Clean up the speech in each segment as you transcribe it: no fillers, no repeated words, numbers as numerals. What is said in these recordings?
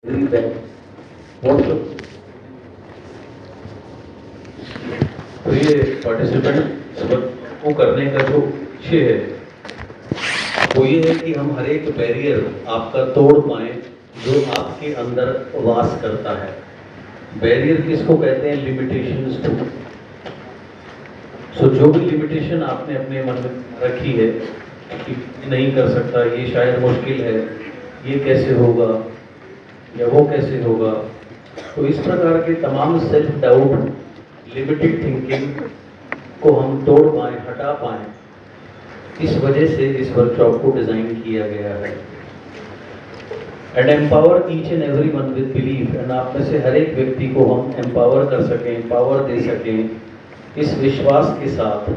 feedback. What should तो ये participant को करने का जो लक्ष्य है वो ये है कि हम हर एक बैरियर आपका तोड़ पाएं जो आपके अंदर वास करता है। बैरियर किसको कहते हैं? Limitations to. सो जो भी लिमिटेशन आपने अपने मन में रखी है कि नहीं कर सकता, ये शायद मुश्किल है, ये कैसे होगा या वो कैसे होगा, तो इस प्रकार के तमाम सेल्फ डाउट, लिमिटेड थिंकिंग को हम तोड़ पाएं, हटा पाएं, इस वजह से इस वर्कशॉप को डिजाइन किया गया है। And empower each and every one with belief. And आप में से हर एक व्यक्ति को हम एम्पावर कर सकें, पावर दे सकें इस विश्वास के साथ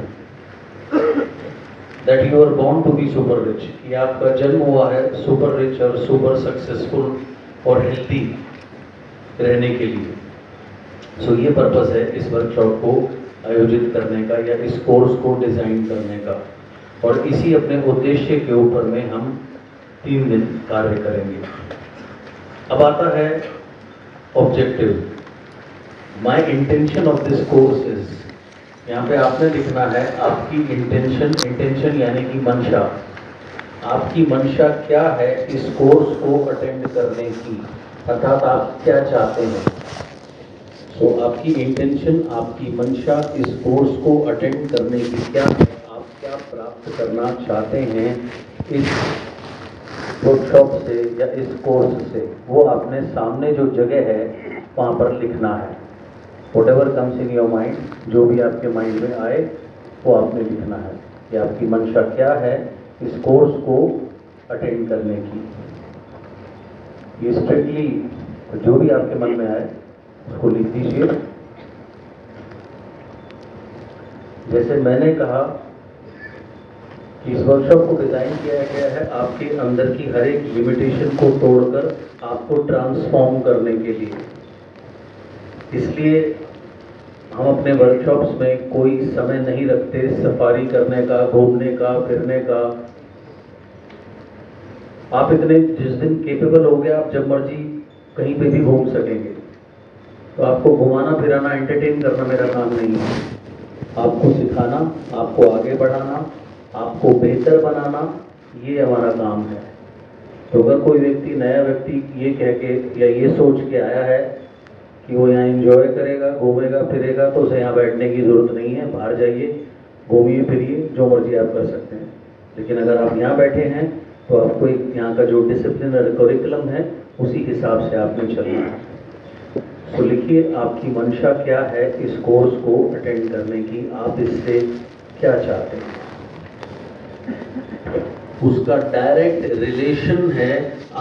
that you are born to be super rich, कि आपका जन्म हुआ है सुपर रिच और सुपर सक्सेसफुल और हेल्थी रहने के लिए। सो ये पर्पस है इस वर्कशॉप को आयोजित करने का या इस कोर्स को डिजाइन करने का, और इसी अपने उद्देश्य के ऊपर में हम 3 दिन कार्य करेंगे। अब आता है objective. My intention of this course is, यहाँ पे आपने लिखना है आपकी इंटेंशन। इंटेंशन यानी कि मंशा। आपकी मंशा क्या है इस कोर्स को अटेंड करने की, अर्थात आप क्या चाहते हैं। सो आपकी इंटेंशन, आपकी मंशा इस कोर्स को अटेंड करने की क्या है, आप क्या प्राप्त करना चाहते हैं इस वर्कशॉप से या इस कोर्स से, वो आपने सामने जो जगह है वहाँ पर लिखना है। Whatever comes in your mind, जो भी आपके माइंड में आए वो आपने लिखना है कि आपकी मंशा क्या है इस कोर्स को अटेंड करने की। ये स्ट्रिक्टली जो भी आपके मन में आए उसको लिख दीजिए। जैसे मैंने कहा कि इस वर्कशॉप को डिजाइन किया गया है आपके अंदर की हर एक लिमिटेशन को तोड़कर आपको ट्रांसफॉर्म करने के लिए। इसलिए हम अपने वर्कशॉप्स में कोई समय नहीं रखते सफारी करने का, घूमने का, फिरने का। आप इतने जिस दिन केपेबल हो गए आप जब मर्जी कहीं पे भी घूम सकेंगे। तो आपको घुमाना फिराना, एंटरटेन करना मेरा काम नहीं है। आपको सिखाना, आपको आगे बढ़ाना, आपको बेहतर बनाना, ये हमारा काम है। तो अगर कोई व्यक्ति, नया व्यक्ति ये कह के या ये सोच के आया है कि वो यहाँ एंजॉय करेगा, घूमेगा फिरेगा, तो उसे यहाँ बैठने की ज़रूरत नहीं है। बाहर जाइए, घूमिए फिरिए, जो मर्जी आप कर सकते हैं। लेकिन अगर आप यहाँ बैठे हैं तो आपको एक यहाँ का जो डिसिप्लिनरी करिकुलम है उसी हिसाब से आपने चलना है। तो लिखिए आपकी मंशा क्या है इस कोर्स को अटेंड करने की, आप इससे क्या चाहते हैं। उसका डायरेक्ट रिलेशन है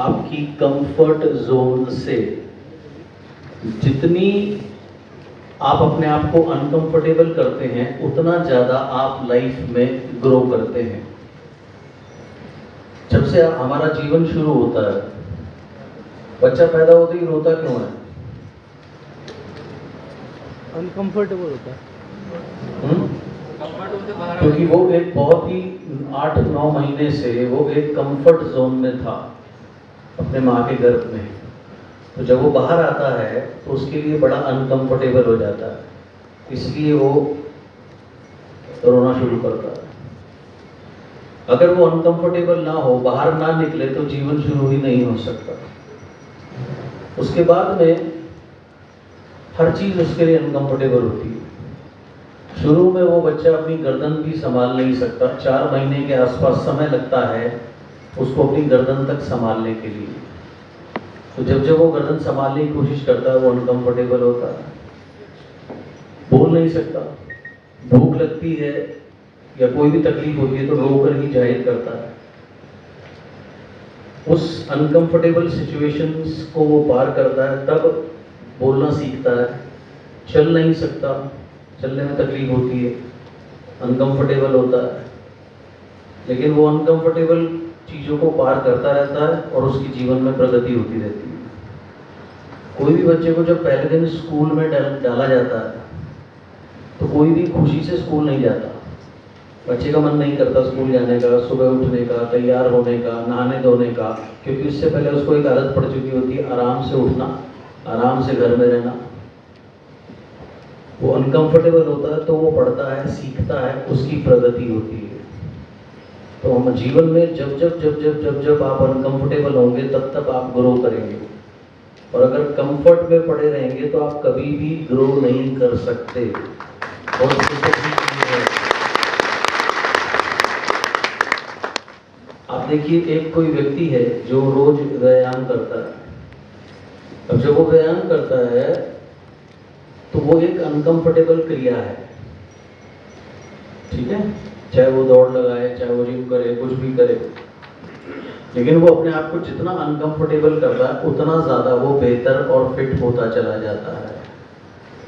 आपकी कंफर्ट जोन से। जितनी आप अपने आप को अनकंफर्टेबल करते हैं उतना ज़्यादा आप लाइफ में ग्रो करते हैं। जब से हमारा जीवन शुरू होता है, बच्चा पैदा होते ही रोता क्यों है? अनकंफर्टेबल होता है। क्योंकि वो एक बहुत ही 8-9 महीने से वो एक कंफर्ट जोन में था अपने माँ के गर्भ में। तो जब वो बाहर आता है तो उसके लिए बड़ा अनकंफर्टेबल हो जाता है, इसलिए वो रोना शुरू करता है। अगर वो अनकंफर्टेबल ना हो, बाहर ना निकले, तो जीवन शुरू ही नहीं हो सकता। उसके बाद में हर चीज उसके लिए अनकंफर्टेबल होती है। शुरू में वो बच्चा अपनी गर्दन भी संभाल नहीं सकता। 4 महीने के आसपास समय लगता है उसको अपनी गर्दन तक संभालने के लिए। तो जब जब वो गर्दन संभालने की कोशिश करता है वो अनकंफर्टेबल होता है, बोल नहीं सकता, भूख लगती है या कोई भी तकलीफ होती है तो रोकर ही जाहिर करता है। उस अनकंफर्टेबल सिचुएशंस को वो पार करता है, तब बोलना सीखता है। चल नहीं सकता, चलने में तकलीफ होती है, अनकंफर्टेबल होता है, लेकिन वो अनकंफर्टेबल चीज़ों को पार करता रहता है और उसकी जीवन में प्रगति होती रहती है। कोई भी बच्चे को जब पहले दिन स्कूल में डाला जाता है तो कोई भी खुशी से स्कूल नहीं जाता। बच्चे का मन नहीं करता स्कूल जाने का, सुबह उठने का, तैयार होने का, नहाने धोने का, क्योंकि उससे पहले उसको एक आदत पड़ चुकी होती है आराम से उठना, आराम से घर में रहना। वो अनकंफर्टेबल होता है तो वो पढ़ता है, सीखता है, उसकी प्रगति होती है। तो हम जीवन में जब जब जब जब जब जब आप अनकंफर्टेबल होंगे तब तब आप ग्रो करेंगे, और अगर कंफर्ट में पड़े रहेंगे तो आप कभी भी ग्रो नहीं कर सकते। और आप देखिए, एक कोई व्यक्ति है जो रोज व्यायाम करता है, अब जब वो व्यायाम करता है तो वो एक अनकंफर्टेबल क्रिया है, ठीक है, चाहे वो दौड़ लगाए, चाहे वो जिम करे, कुछ भी करे, लेकिन वो अपने आप को जितना अनकंफर्टेबल करता है उतना ज़्यादा वो बेहतर और फिट होता चला जाता है।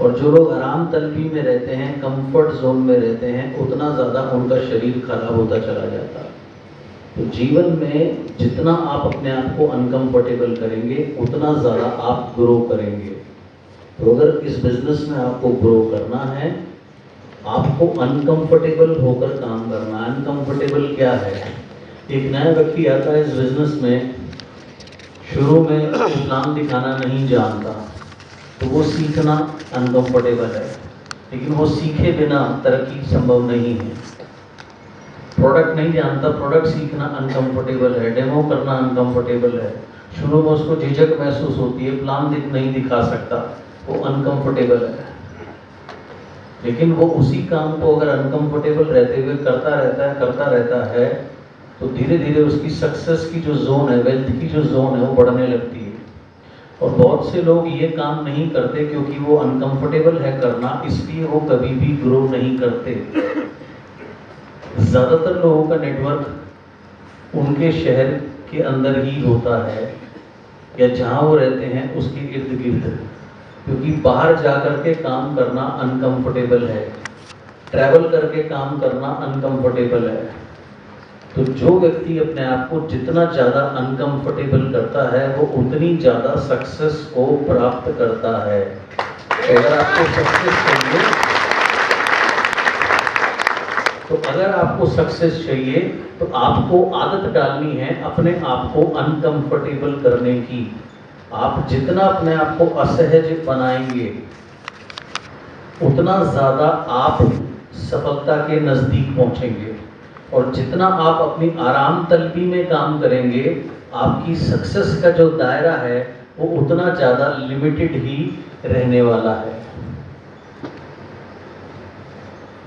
और जो लोग आराम तलबी में रहते हैं, कंफर्ट जोन में रहते हैं, उतना ज़्यादा उनका शरीर खराब होता चला जाता है। तो जीवन में जितना आप अपने आप को अनकंफर्टेबल करेंगे उतना ज़्यादा आप ग्रो करेंगे। तो अगर इस बिजनेस में आपको ग्रो करना है, आपको अनकंफर्टेबल होकर काम करना है। अनकंफर्टेबल क्या है? एक नया व्यक्ति आता है इस बिजनेस में, शुरू में इस्लाम दिखाना नहीं जानता, तो वो सीखना अनकंफर्टेबल है, लेकिन वो सीखे बिना तरक्की संभव नहीं है। प्रोडक्ट नहीं जानता, प्रोडक्ट सीखना अनकंफर्टेबल है, डेमो करना अनकंफर्टेबल है, शुरू में उसको झिझक महसूस होती है, प्लान नहीं दिखा सकता, वो अनकंफर्टेबल है। लेकिन वो उसी काम को अगर अनकंफर्टेबल रहते हुए करता रहता है तो धीरे धीरे उसकी सक्सेस की जो जोन है, वेल्थ की जो जोन है, वो बढ़ने लगती है। और बहुत से लोग ये काम नहीं करते क्योंकि वो अनकंफर्टेबल है करना, इसलिए वो कभी भी ग्रो नहीं करते। ज़्यादातर लोगों का नेटवर्क उनके शहर के अंदर ही होता है या जहाँ वो रहते हैं उसके इर्द गिर्द, क्योंकि बाहर जा कर के काम करना अनकंफर्टेबल है, ट्रैवल करके काम करना अनकंफर्टेबल है। तो जो व्यक्ति अपने आप को जितना ज़्यादा अनकंफर्टेबल करता है वो उतनी ज़्यादा सक्सेस को प्राप्त करता है। तो अगर आपको सक्सेस चाहिए तो आपको आदत डालनी है अपने आप को अनकंफर्टेबल करने की। आप जितना अपने आप को असहज बनाएंगे उतना ज़्यादा आप सफलता के नज़दीक पहुंचेंगे, और जितना आप अपनी आराम तलबी में काम करेंगे आपकी सक्सेस का जो दायरा है वो उतना ज़्यादा लिमिटेड ही रहने वाला है।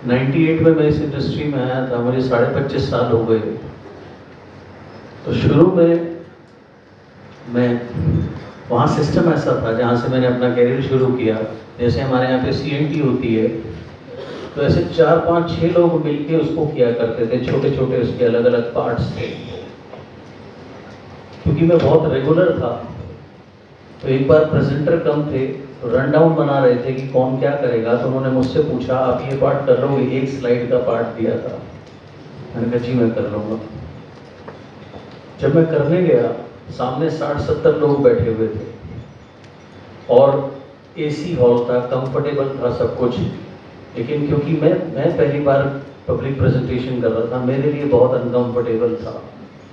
98 में मैं इस इंडस्ट्री में आया था, मुझे 25.5 साल हो गए। तो शुरू में मैं वहाँ सिस्टम ऐसा था जहाँ से मैंने अपना कैरियर शुरू किया, जैसे हमारे यहाँ पे CNT होती है, तो ऐसे 4, 5, 6 लोग मिलके उसको किया करते थे, छोटे छोटे उसके अलग अलग पार्ट्स थे। क्योंकि मैं बहुत रेगुलर था तो एक बार प्रेजेंटर कम थे तो रन डाउन बना रहे थे कि कौन क्या करेगा, तो उन्होंने मुझसे पूछा आप ये पार्ट कर लोगे? एक स्लाइड का पार्ट दिया था, मैंने कहा जी मैं कर लूँगा। जब मैं करने गया सामने 60-70 लोग बैठे हुए थे और AC हॉल था, कंफर्टेबल था सब कुछ, लेकिन क्योंकि मैं पहली बार पब्लिक प्रेजेंटेशन कर रहा था, मेरे लिए बहुत अनकंफर्टेबल था।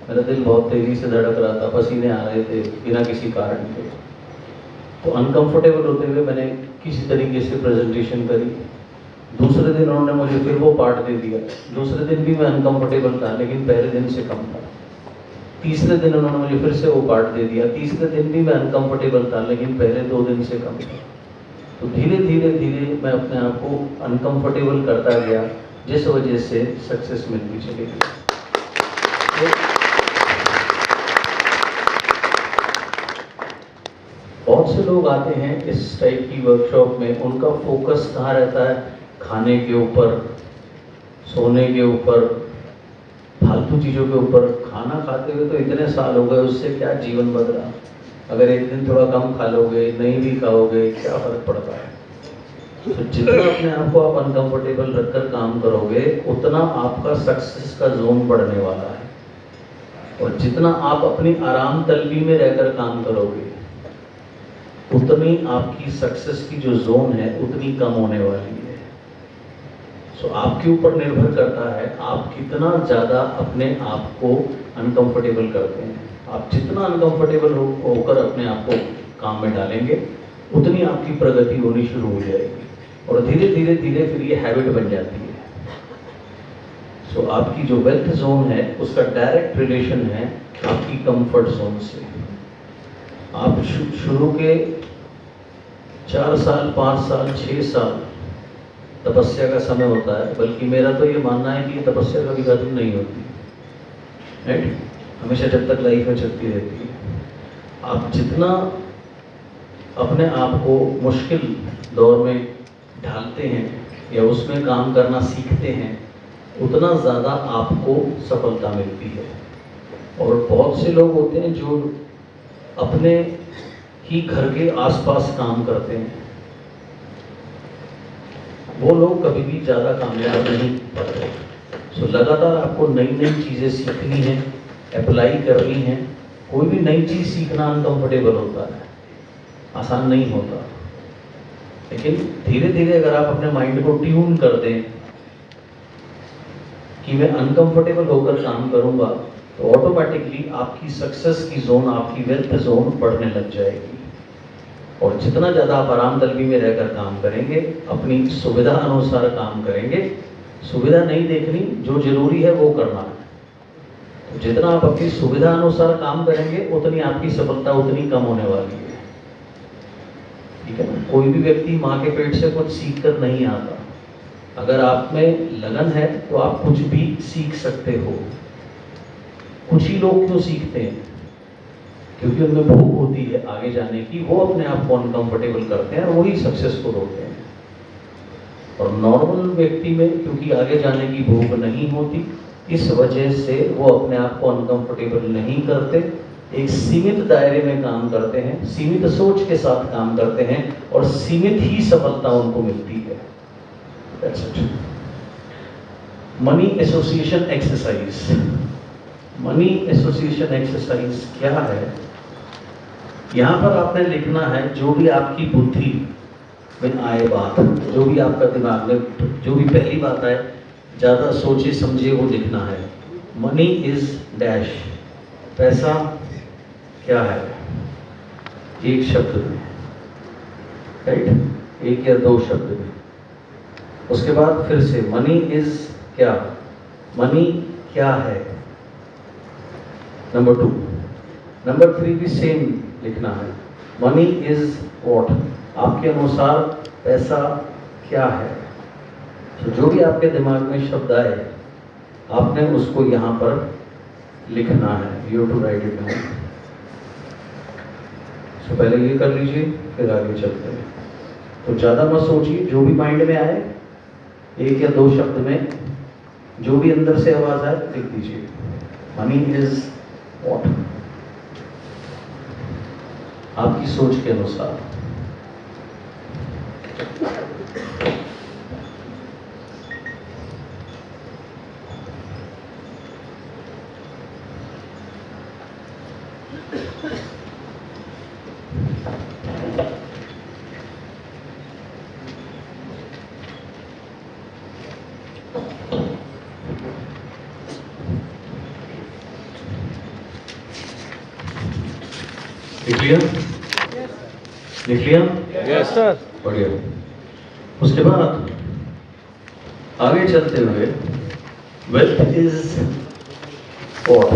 मेरा दिल बहुत तेज़ी से धड़क रहा था, पसीने आ रहे थे बिना किसी कारण के। तो अनकंफर्टेबल होते हुए मैंने किसी तरीके से प्रेजेंटेशन करी। दूसरे दिन उन्होंने मुझे फिर वो पार्ट दे दिया, दूसरे दिन भी मैं अनकंफर्टेबल था लेकिन पहले दिन से कम था। तीसरे दिन उन्होंने मुझे फिर से वो पार्ट दे दिया, तीसरे दिन भी मैं अनकंफर्टेबल था लेकिन पहले 2 दिन से कम था। तो धीरे धीरे मैं अपने आप को अनकंफर्टेबल करता गया, जिस वजह से सक्सेस मिलती चली गई। बहुत से लोग आते हैं इस टाइप की वर्कशॉप में, उनका फोकस कहाँ रहता है? खाने के ऊपर, सोने के ऊपर, फालतू चीज़ों के ऊपर। खाना खाते हुए तो इतने साल हो गए, उससे क्या जीवन बदला? अगर एक दिन थोड़ा कम खा लोगे, नहीं भी खाओगे, क्या फर्क पड़ता है? तो जितना अपने आप को आप अनकंफर्टेबल रखकर काम करोगे उतना आपका सक्सेस का जोन बढ़ने वाला है, और जितना आप अपनी आराम तलबी में रहकर काम करोगे उतनी आपकी सक्सेस की जो जोन है उतनी कम होने वाली है। सो सो आपके ऊपर निर्भर करता है आप कितना ज़्यादा अपने आप को अनकंफर्टेबल करते हैं। आप जितना अनकंफर्टेबल होकर अपने आप को काम में डालेंगे उतनी आपकी प्रगति होनी शुरू हो जाएगी और धीरे धीरे धीरे फिर ये हैबिट बन जाती है। सो आपकी जो वेल्थ जोन है उसका डायरेक्ट रिलेशन है आपकी कंफर्ट जोन से। आप शुरू के 4 साल 5 साल 6 साल तपस्या का समय होता है, बल्कि मेरा तो ये मानना है कि तपस्या कभी खत्म नहीं होती, राइट? हमेशा जब तक लाइफ में चलती रहती है। आप जितना अपने आप को मुश्किल दौर में ढालते हैं या उसमें काम करना सीखते हैं उतना ज़्यादा आपको सफलता मिलती है। और बहुत से लोग होते हैं जो अपने ही घर के आसपास काम करते हैं, वो लोग कभी भी ज़्यादा कामयाब नहीं पाते। सो लगातार आपको नई नई चीज़ें सीखनी है, अप्लाई करनी है। कोई भी नई चीज़ सीखना अनकंफर्टेबल होता है, आसान नहीं होता, लेकिन धीरे धीरे अगर आप अपने माइंड को ट्यून कर दें कि मैं अनकंफर्टेबल होकर काम करूंगा तो ऑटोमेटिकली आपकी सक्सेस की जोन, आपकी वेल्थ जोन बढ़ने लग जाएगी। और जितना ज़्यादा आप आराम तलबी में रहकर काम करेंगे, अपनी सुविधा अनुसार काम करेंगे, सुविधा नहीं देखनी, जो जरूरी है वो करना है। तो जितना आप अपनी सुविधा अनुसार काम करेंगे उतनी आपकी सफलता उतनी कम होने वाली है, ठीक है ना? कोई भी व्यक्ति माँ के पेट से कुछ सीख कर नहीं आता। अगर आप में लगन है तो आप कुछ भी सीख सकते हो। कुछ ही लोग क्यों सीखते हैं? क्योंकि उनमें भूख होती है आगे जाने की, वो अपने आप को अनकंफर्टेबल करते हैं और वही सक्सेसफुल होते हैं। और नॉर्मल व्यक्ति में क्योंकि आगे जाने की भूख नहीं होती, इस वजह से वो अपने आप को अनकंफर्टेबल नहीं करते, एक सीमित दायरे में काम करते हैं, सीमित सोच के साथ काम करते हैं और सीमित ही सफलता उनको मिलती है। That's it. Money association exercise. Money association exercise क्या है? यहाँ पर आपने लिखना है जो भी आपकी बुद्धि में आए बात, जो भी आपका दिमाग में जो भी पहली बात आए, ज़्यादा सोचे समझे वो लिखना है। मनी इज डैश, पैसा क्या है? एक शब्द में, राइट? एक या दो शब्द में। उसके बाद फिर से मनी इज क्या, मनी क्या है? नंबर 2। नंबर 3 भी सेम लिखना है, मनी इज व्हाट, आपके अनुसार पैसा क्या है? तो जो भी आपके दिमाग में शब्द आए आपने उसको यहाँ पर लिखना है। You to write it down. So पहले ये कर लीजिए, फिर आगे चलते हैं। तो ज़्यादा मत सोचिए, जो भी माइंड में आए एक या दो शब्द में जो भी अंदर से आवाज आए लिख दीजिए। मनी इज व्हाट, आपकी सोच के अनुसार। लिख लिया? लिख लिया? Yes sir. बढ़िया। उसके बाद आगे चलते हुए वेल्थ इज व्हाट,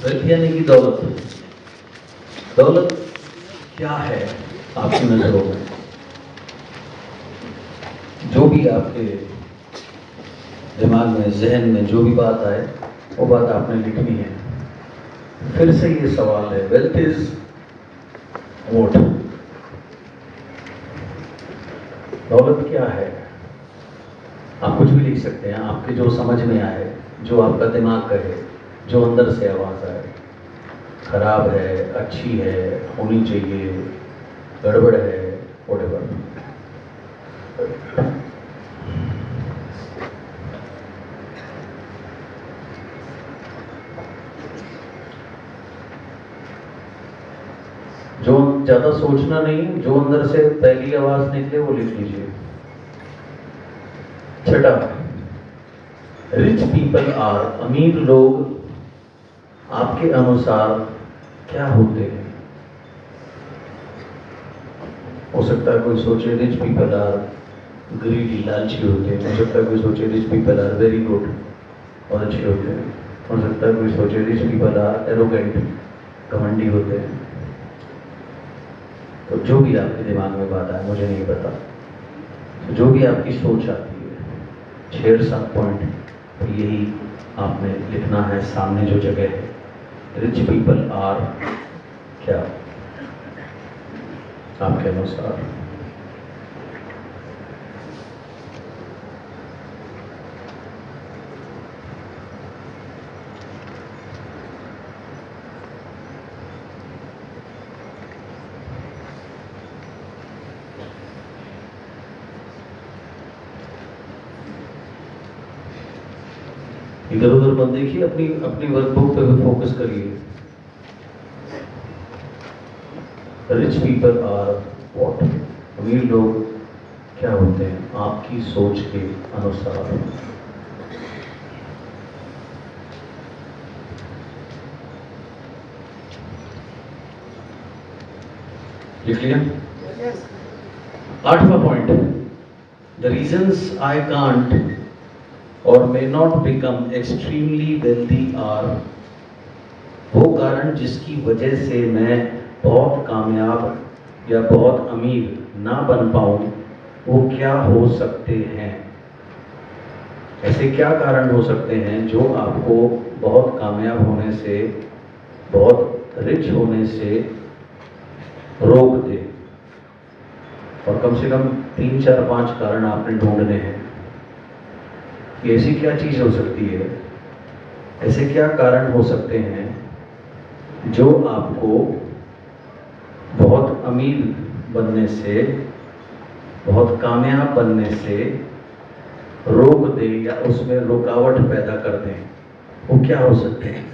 वेल्थ यानी कि दौलत। दौलत क्या है आपकी नजरों में? जो भी आपके दिमाग में, जहन में जो भी बात आए वो बात आपने लिखनी है। फिर से ये सवाल है, वेल्थ इज व्हाट, दौलत क्या है? आप कुछ भी लिख सकते हैं, आपके जो समझ में आए, जो आपका दिमाग कहे, जो अंदर से आवाज आए। खराब है, अच्छी है, होनी चाहिए, गड़बड़ है, व्हाटएवर। जो ज़्यादा सोचना नहीं, जो अंदर से पहली आवाज़ निकले वो लिख लीजिए। छठा, रिच पीपल आर, अमीर लोग आपके अनुसार क्या होते हैं? हो सकता है कोई सोचे रिच पीपल आर ग्रीडी, लालची होते हैं। हो सकता है कोई सोचे rich people are very good और अच्छे होते हैं। हो सकता है कोई सोचे रिच पीपल आर एरोगेंट, घमंडी होते हैं। तो जो भी आपके दिमाग में बात आए, मुझे नहीं पता, तो जो भी आपकी सोच आती है, 6-7 पॉइंट, तो यही आपने लिखना है सामने जो जगह है। रिच पीपल आर क्या आपके अनुसार? इधर उधर मत देखिए, अपनी अपनी वर्कबुक पे फोकस करिए। Rich people are what? अमीर लोग क्या होते हैं आपकी सोच के अनुसार? लिख लिया? आठवां point, the reasons I can't or may not become extremely wealthy are, वो कारण जिसकी वजह से मैं बहुत कामयाब या बहुत अमीर ना बन पाऊं, वो क्या हो सकते हैं? ऐसे क्या कारण हो सकते हैं जो आपको बहुत कामयाब होने से, बहुत रिच होने से रोक दे? और कम से कम 3-4-5 कारण आपने ढूंढने हैं कि ऐसी क्या चीज हो सकती है, ऐसे क्या कारण हो सकते हैं जो आपको बहुत अमीर बनने से, बहुत कामयाब बनने से रोक दे या उसमें रुकावट पैदा कर दें। वो क्या हो सकते हैं?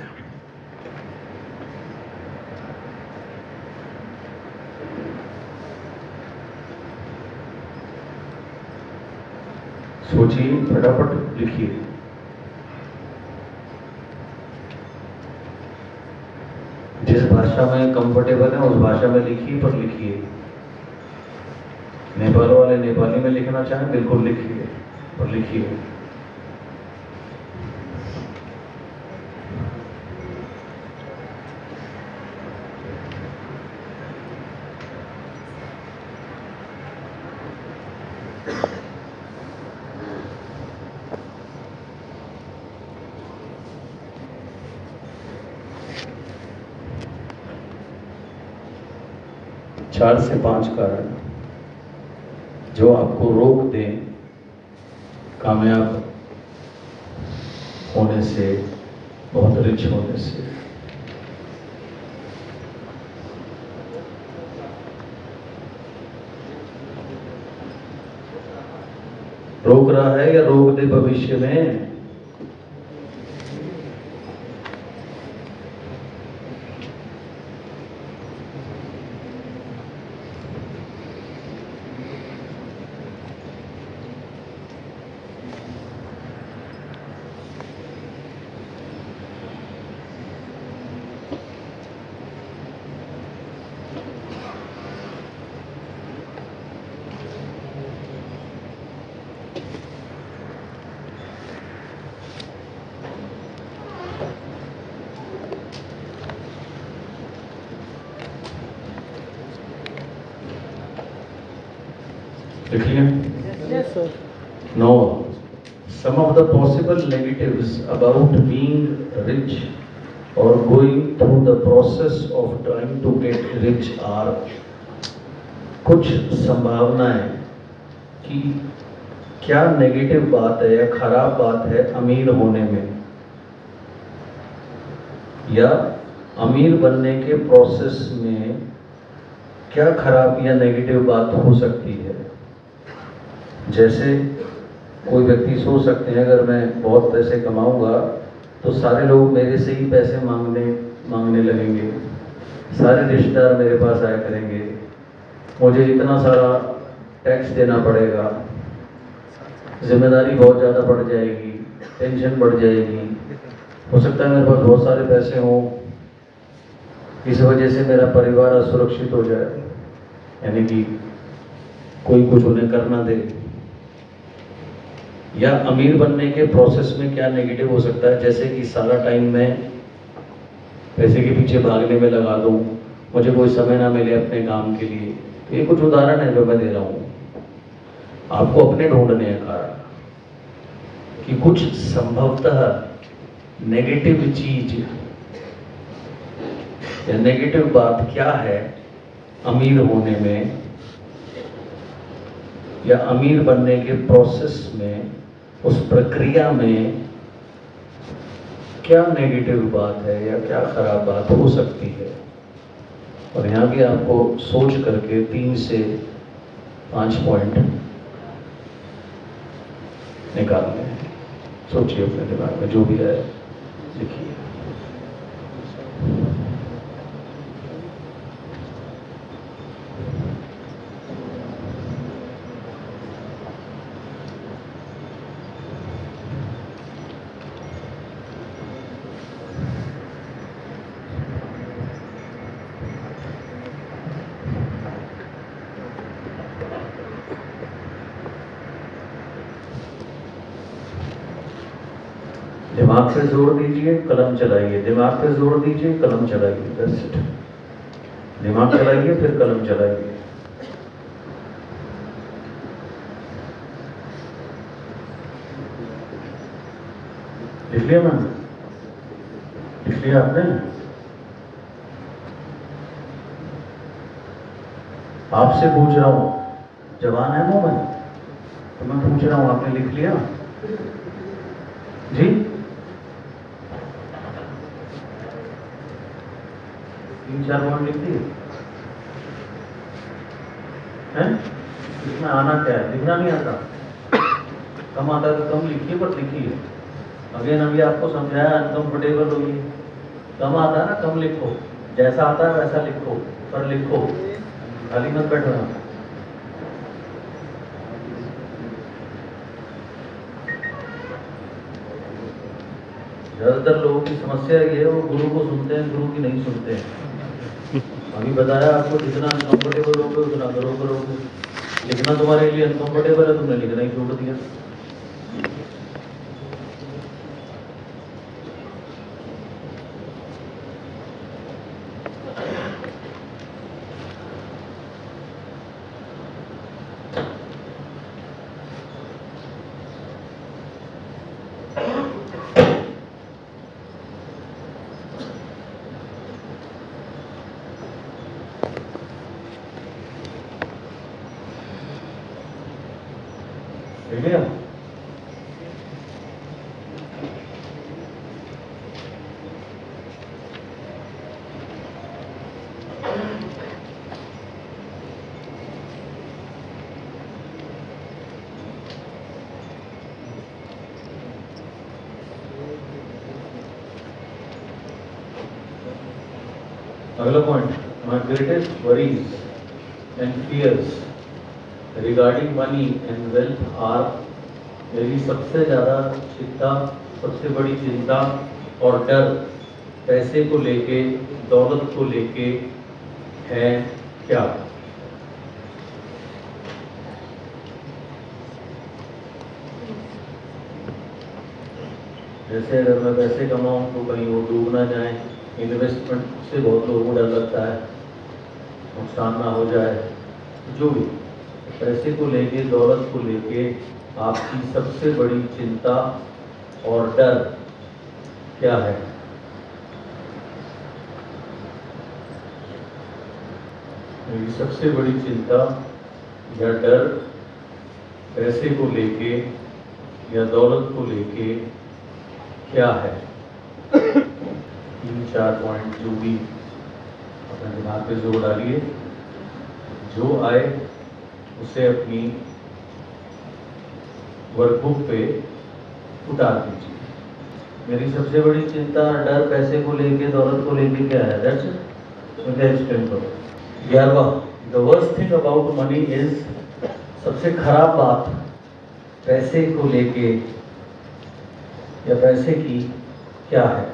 सोचिए, फटाफट लिखिए। जिस भाषा में कंफर्टेबल है उस भाषा में लिखिए, पर लिखिए। नेपाल वाले नेपाली में लिखना चाहें बिल्कुल लिखिए, पर लिखिए। चार से 5 कारण जो आपको रोक दें कामयाब होने से, बहुत रिच होने से। रोक रहा है या रोक दे भविष्य में? Yes, sir. No. Some of the possible negatives about being rich or going through the process of trying to get rich are, कुछ संभावनाएं कि क्या नेगेटिव बात है या खराब बात है अमीर होने में, या अमीर बनने के प्रोसेस में क्या खराब या नेगेटिव बात हो सकती है। जैसे कोई व्यक्ति सोच सकते हैं अगर मैं बहुत पैसे कमाऊंगा तो सारे लोग मेरे से ही पैसे मांगने लगेंगे, सारे रिश्तेदार मेरे पास आया करेंगे, मुझे इतना सारा टैक्स देना पड़ेगा, जिम्मेदारी बहुत ज़्यादा बढ़ जाएगी, टेंशन बढ़ जाएगी, हो सकता है मेरे पास बहुत सारे पैसे हों, इस वजह से मेरा परिवार असुरक्षित हो जाए, यानी कि कोई कुछ उन्हें कर ना दे। या अमीर बनने के प्रोसेस में क्या नेगेटिव हो सकता है, जैसे कि सारा टाइम मैं पैसे के पीछे भागने में लगा दूं, मुझे कोई समय ना मिले अपने काम के लिए। ये कुछ उदाहरण है जो मैं दे रहा हूं, आपको अपने ढूंढने हैं कारण कि कुछ संभवतः नेगेटिव चीज या नेगेटिव बात क्या है अमीर होने में या अमीर बनने के प्रोसेस में, उस प्रक्रिया में क्या नेगेटिव बात है या क्या खराब बात हो सकती है। और यहाँ भी आपको सोच करके 3 से 5 पॉइंट निकालने हैं। सोचिए अपने दिमाग में जो भी है लिखिए। दिमाग पे जोर दीजिए, कलम चलाइए, दिमाग पे जोर दीजिए, कलम चलाइए, दैट्स इट। दिमाग चलाइए फिर कलम चलाइए। लिख लिया मैंने? लिख लिया आपने? आपसे पूछ रहा हूं, जवान है मुंह में तो मैं पूछ रहा हूं, आपने लिख लिया जी? 3-4 वर्ड लिख दिए हैं? इसमें आना क्या है? लिखना नहीं आता? कम आता है तो कम लिखिए, पर लिखिए। अगेन अभी आपको समझाया, अनकंफर्टेबल होइए। कम आता है ना, कम लिखो, जैसा आता है वैसा लिखो, पर लिखो, खाली मत बैठना। ज्यादातर लोगों की समस्या ये है, वो गुरु को सुनते हैं, गुरु की नहीं सुनते हैं। अभी बताया आपको, जितना अनकंफर्टेबल होगे उतना करोगे। लिखना तुम्हारे लिए अनकंफर्टेबल है, तुमने लिखना ही छोड़ दिया। ठीक है? अगला point, my greatest worries and fears regarding money and wealth are, मेरी सबसे ज़्यादा चिंता, सबसे बड़ी चिंता और डर पैसे को लेके, दौलत को लेके है क्या? जैसे अगर मैं पैसे कमाऊं तो कहीं वो डूब ना जाए, इन्वेस्टमेंट से बहुत लोगों को डर लगता है, नुकसान ना हो जाए। जो भी पैसे को लेके, दौलत को लेके आपकी सबसे बड़ी चिंता और डर क्या है? मेरी सबसे बड़ी चिंता या डर पैसे को लेके या दौलत को लेके क्या है? 3-4 पॉइंट जो भी अपने दिमाग पे जोर डालिए, जो आए उसे अपनी वर्कबुक पे उतार दीजिए। मेरी सबसे बड़ी चिंता, डर पैसे को लेके, दौलत को लेके क्या है? That's it. मुझे एक्सप्लेन करो। 11वां, the worst thing about money is, सबसे खराब बात पैसे को लेके या पैसे की क्या है?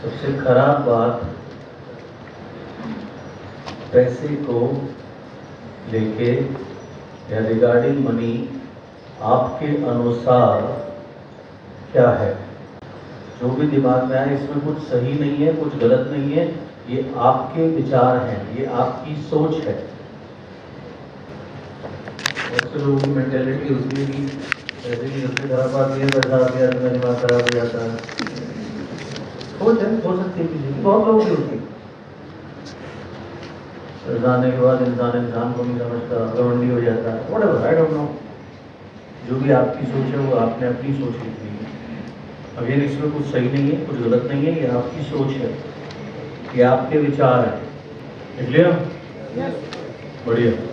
सबसे खराब बात पैसे को लेके या रिगार्डिंग मनी आपके अनुसार क्या है? जो भी दिमाग में आए, इसमें कुछ सही नहीं है, कुछ गलत नहीं है, ये आपके विचार हैं, ये आपकी सोच है। बहुत से लोगों की मेंटेलिटी होती है कि ऐसे ही सबसे खराब बात ये पैसा आ गया तो मेरा दिमाग खराब हो जाता है। सोच है, हो सकती है किसी की, बहुत लोगों की होती है। पैसा आने के बाद इंसान को नहीं समझता, घमंडी हो जाता है, व्हाटएवर, आई डोंट नो। जो भी आपकी सोच है वो आपने अपनी सोच लिखी है। अगेन इसमें कुछ सही नहीं है, कुछ गलत नहीं है, ये आपकी सोच है, ये आपके विचार हैं। लिख लिया? बढ़िया।